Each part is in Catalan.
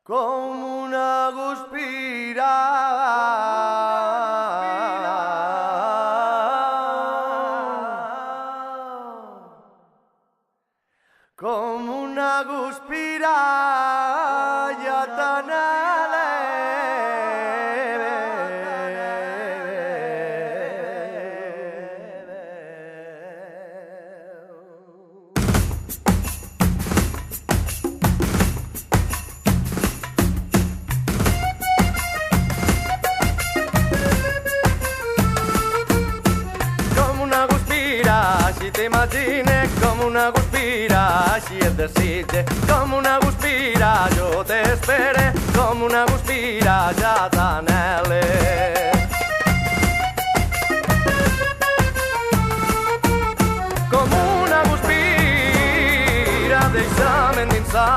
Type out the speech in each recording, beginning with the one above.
com una guspira. Com una guspira ja t'anhelé. Com una guspira, així t'imagine, com una guspira, així et desitge, com una guspira, jo t'espere, com una guspira, ja t'anhele. Com una guspira, deixa'm endinsar-te.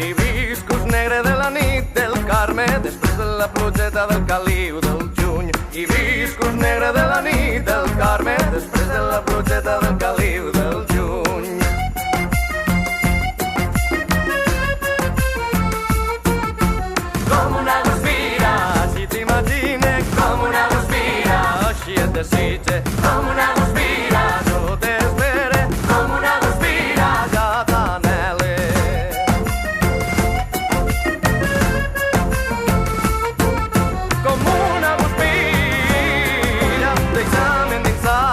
Hibiscus negre de la nit del Carme, després de la plugeta del caliu del juny. Hibiscus negre de la nit del Carme, després de la plugeta del caliu del juny. Com una guspira, així t'imagine, com una guspira, així et desitge, com una guspira, jo t'espere, com una guspira, ja t'anhele. Com una guspira, deixa'm endinsar-te.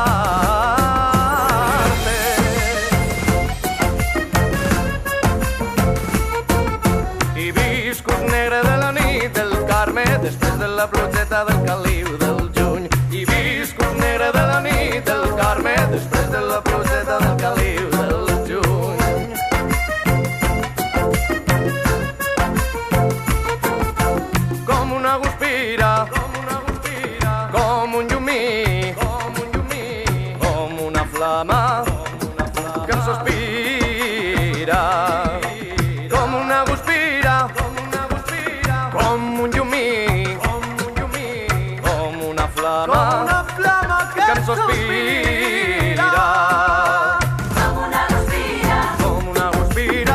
Hibiscus negre de la nit del Carme, després de la plugeta del caliu del juny. Hibiscus negre de la nit del Carme, després de la plugeta del caliu del juny. Com una guspira, com un llumí, com una flama que em sospira. Com una guspira, com un llumí, com una flama que em sospira. Com una guspira, Com una guspira.